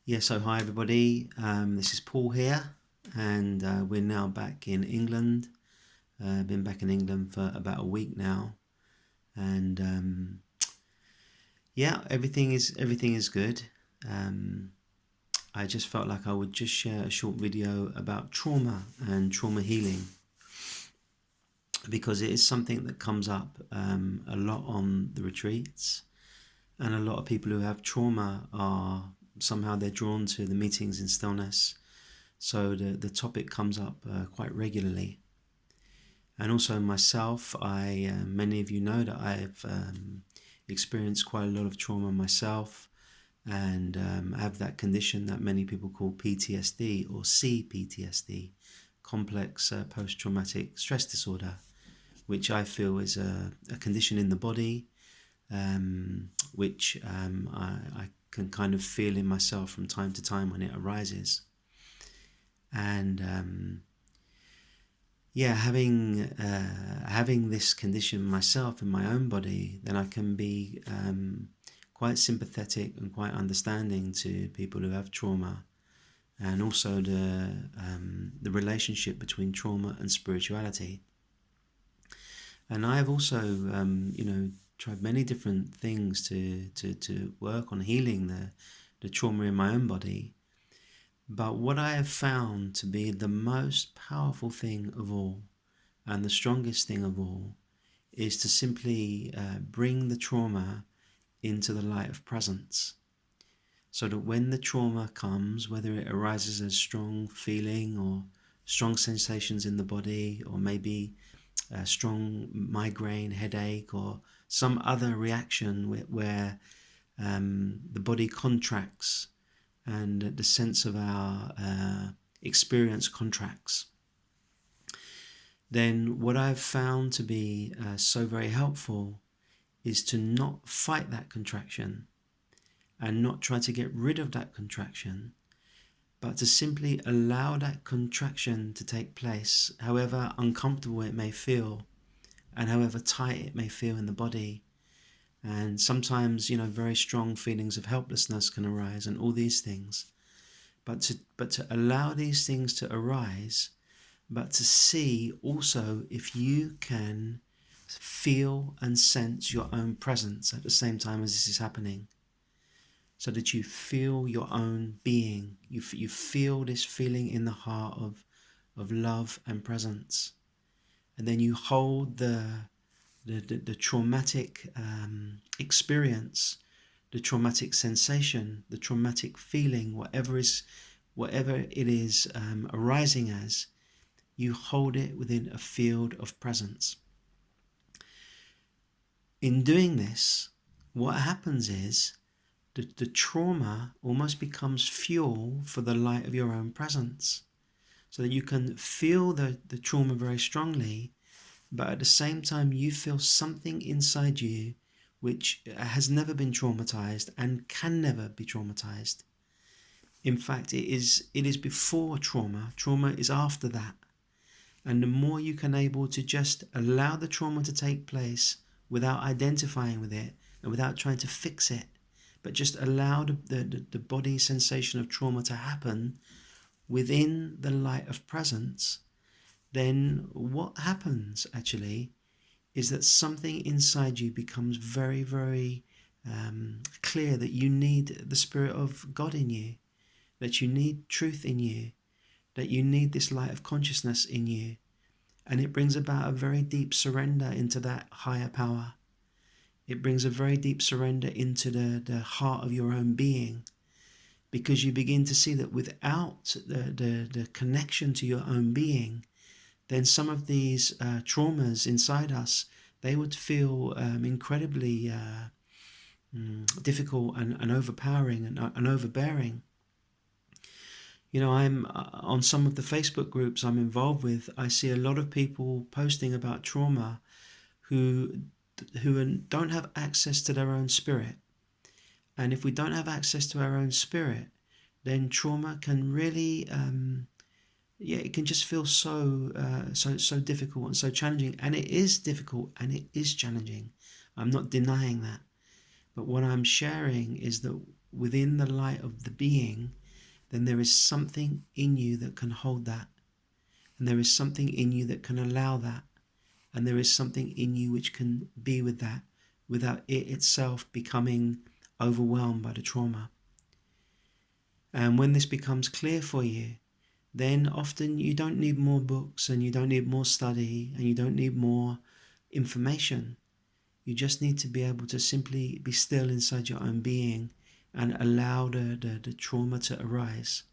So hi everybody. This is Paul here, and we're now back in England. Been back in England for about a week now, and everything is good. I just felt like I would just share a short video about trauma and trauma healing, because it is something that comes up a lot on the retreats, and a lot of people who have trauma are somehow they're drawn to the meetings in stillness. So the topic comes up quite regularly. And also myself, many of you know that I've experienced quite a lot of trauma myself, and have that condition that many people call PTSD or CPTSD, complex post-traumatic stress disorder, which I feel is a condition in the body, which I can kind of feel in myself from time to time when it arises. And having this condition myself in my own body, then I can be quite sympathetic and quite understanding to people who have trauma, and also the relationship between trauma and spirituality. And I have also tried many different things to work on healing the trauma in my own body. But what I have found to be the most powerful thing of all, and the strongest thing of all, is to simply bring the trauma into the light of presence. So that when the trauma comes, whether it arises as strong feeling or strong sensations in the body, or maybe a strong migraine, headache, or some other reaction where the body contracts and the sense of our experience contracts, then what I've found to be so very helpful is to not fight that contraction and not try to get rid of that contraction, but to simply allow that contraction to take place, however uncomfortable it may feel and however tight it may feel in the body. And sometimes, very strong feelings of helplessness can arise and all these things. But to allow these things to arise, but to see also if you can feel and sense your own presence at the same time as this is happening. So that you feel your own being. You feel this feeling in the heart of love and presence. And then you hold the traumatic experience, the traumatic sensation, the traumatic feeling, whatever it is arising as, you hold it within a field of presence. In doing this, what happens is the trauma almost becomes fuel for the light of your own presence, so that you can feel the trauma very strongly, but at the same time you feel something inside you which has never been traumatized and can never be traumatized. In fact, it is before trauma. Trauma is after that. And the more you can able to just allow the trauma to take place without identifying with it and without trying to fix it, but just allow the body sensation of trauma to happen within the light of presence, then what happens actually is that something inside you becomes very, very clear that you need the Spirit of God in you, that you need truth in you, that you need this light of consciousness in you. And it brings about a very deep surrender into that higher power. It brings a very deep surrender into the heart of your own being, because you begin to see that without the connection to your own being, then some of these traumas inside us, they would feel incredibly difficult and overpowering and overbearing. I'm on some of the Facebook groups I'm involved with, I see a lot of people posting about trauma who don't have access to their own spirit. And if we don't have access to our own spirit, then trauma can really it can just feel so difficult and so challenging. And it is difficult and it is challenging. I'm not denying that. But what I'm sharing is that within the light of the being, then there is something in you that can hold that. And there is something in you that can allow that. And there is something in you which can be with that without it itself becoming overwhelmed by the trauma. And when this becomes clear for you, then often you don't need more books, and you don't need more study, and you don't need more information. You just need to be able to simply be still inside your own being and allow the trauma to arise.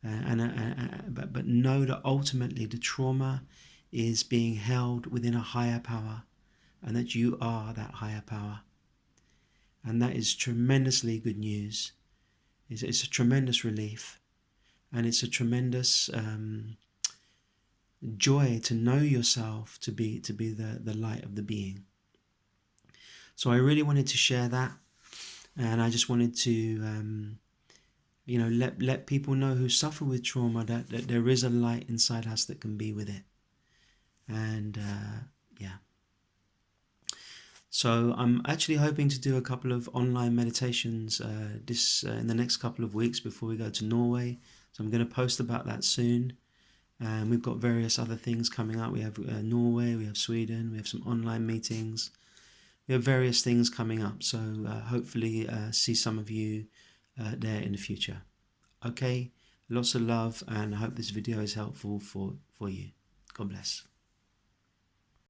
But know that ultimately the trauma is being held within a higher power, and that you are that higher power. And that is tremendously good news. It's a tremendous relief, and it's a tremendous joy to know yourself to be the light of the being. So I really wanted to share that, and I just wanted to let people know who suffer with trauma that there is a light inside us that can be with it. And so I'm actually hoping to do a couple of online meditations in the next couple of weeks before we go to Norway. So I'm going to post about that soon. And we've got various other things coming up. We have Norway, we have Sweden, we have some online meetings. We have various things coming up. So hopefully see some of you there in the future. Okay, lots of love, and I hope this video is helpful for you. God bless.